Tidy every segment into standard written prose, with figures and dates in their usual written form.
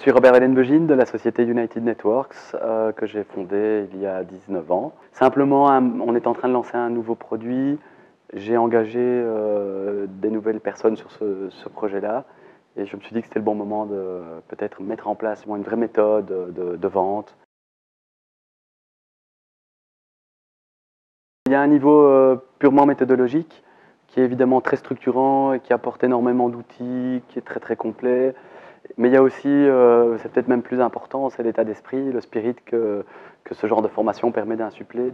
suis Robert Ellenbegine de la société United Networks que j'ai fondée il y a 19 ans. Simplement, on est en train de lancer un nouveau produit. J'ai engagé des nouvelles personnes sur ce projet-là et je me suis dit que c'était le bon moment de peut-être mettre en place une vraie méthode de vente. Il y a un niveau purement méthodologique qui est évidemment très structurant et qui apporte énormément d'outils, qui est très complet. Mais il y a aussi, c'est peut-être même plus important, c'est l'état d'esprit, le spirit que ce genre de formation permet d'insuffler.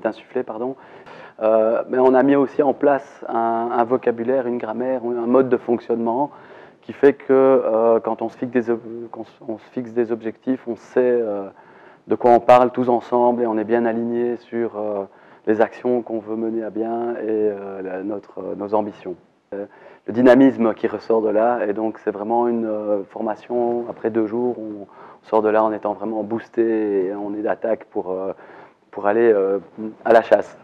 Mais on a mis aussi en place un vocabulaire, une grammaire, un mode de fonctionnement qui fait que quand on se fixe des objectifs, on sait de quoi on parle tous ensemble et on est bien alignés sur les actions qu'on veut mener à bien et nos ambitions. Le dynamisme qui ressort de là, et donc c'est vraiment une formation, après 2 jours, on sort de là en étant vraiment boosté et on est d'attaque pour aller à la chasse.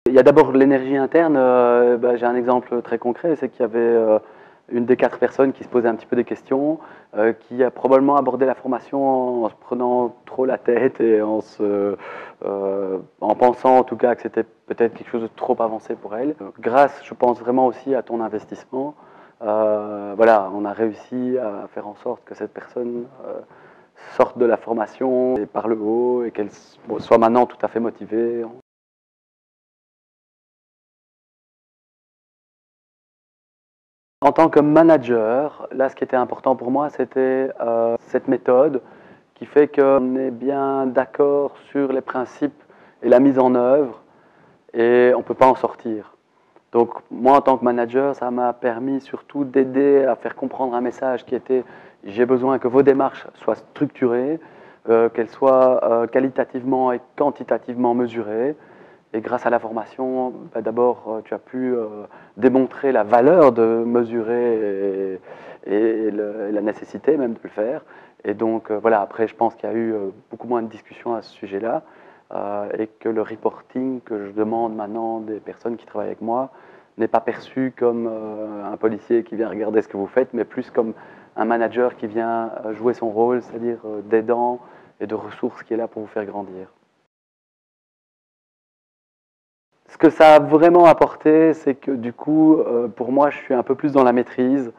Il y a d'abord l'énergie interne. J'ai un exemple très concret, c'est qu'il y avait une des 4 personnes qui se posait un petit peu des questions, qui a probablement abordé la formation en se prenant trop la tête et en pensant en tout cas que c'était peut-être quelque chose de trop avancé pour elle. Grâce, je pense vraiment aussi à ton investissement, voilà, on a réussi à faire en sorte que cette personne sorte de la formation et par le haut et qu'elle soit maintenant tout à fait motivée. En tant que manager, là, ce qui était important pour moi, c'était cette méthode qui fait qu'on est bien d'accord sur les principes et la mise en œuvre et on ne peut pas en sortir. Donc moi, en tant que manager, ça m'a permis surtout d'aider à faire comprendre un message qui était « j'ai besoin que vos démarches soient structurées, qu'elles soient qualitativement et quantitativement mesurées ». Et grâce à la formation, d'abord, tu as pu démontrer la valeur de mesurer et la nécessité même de le faire. Et donc, voilà, après, je pense qu'il y a eu beaucoup moins de discussions à ce sujet-là et que le reporting que je demande maintenant des personnes qui travaillent avec moi n'est pas perçu comme un policier qui vient regarder ce que vous faites, mais plus comme un manager qui vient jouer son rôle, c'est-à-dire d'aidant et de ressources qui est là pour vous faire grandir. Ce que ça a vraiment apporté, c'est que du coup, pour moi, je suis un peu plus dans la maîtrise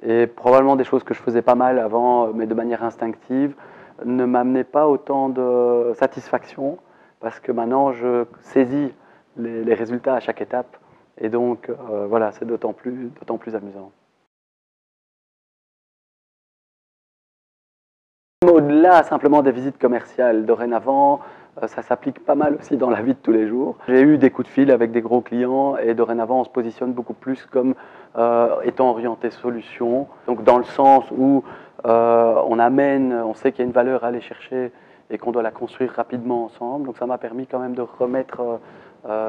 et probablement des choses que je faisais pas mal avant, mais de manière instinctive, ne m'amenaient pas autant de satisfaction parce que maintenant, je saisis les résultats à chaque étape et donc, voilà, c'est d'autant plus amusant. Au-delà simplement des visites commerciales, dorénavant, ça s'applique pas mal aussi dans la vie de tous les jours. J'ai eu des coups de fil avec des gros clients et dorénavant on se positionne beaucoup plus comme étant orienté solution. Donc dans le sens où on sait qu'il y a une valeur à aller chercher et qu'on doit la construire rapidement ensemble. Donc ça m'a permis quand même de remettre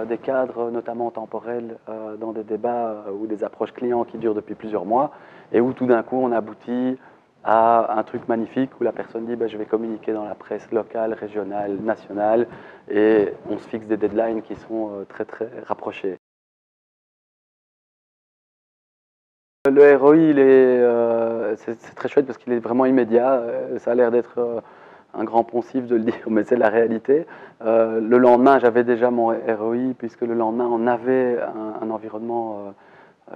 des cadres, notamment temporels, dans des débats ou des approches clients qui durent depuis plusieurs mois et où tout d'un coup on aboutit à un truc magnifique où la personne dit je vais communiquer dans la presse locale, régionale, nationale et on se fixe des deadlines qui sont très rapprochés. Le ROI, c'est très chouette parce qu'il est vraiment immédiat. Ça a l'air d'être un grand poncif de le dire, mais c'est la réalité. Le lendemain, j'avais déjà mon ROI puisque le lendemain, on avait un environnement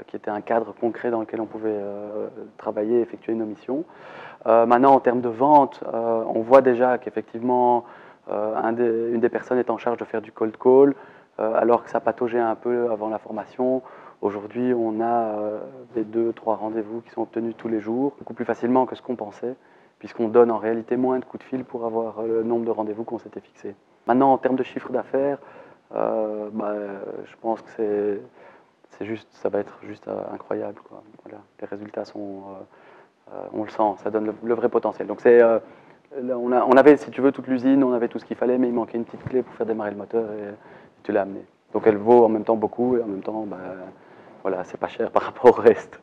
qui était un cadre concret dans lequel on pouvait travailler, effectuer nos missions. Maintenant, en termes de vente, on voit déjà qu'effectivement, une des personnes est en charge de faire du cold call, alors que ça pataugeait un peu avant la formation. Aujourd'hui, on a des 2-3 rendez-vous qui sont obtenus tous les jours, beaucoup plus facilement que ce qu'on pensait, puisqu'on donne en réalité moins de coups de fil pour avoir le nombre de rendez-vous qu'on s'était fixé. Maintenant, en termes de chiffre d'affaires, je pense que ça va être juste incroyable, quoi. Voilà, les résultats sont, on le sent, ça donne le vrai potentiel. Donc on avait, si tu veux, toute l'usine, on avait tout ce qu'il fallait, mais il manquait une petite clé pour faire démarrer le moteur et tu l'as amené. Donc elle vaut en même temps beaucoup et en même temps, voilà, c'est pas cher par rapport au reste.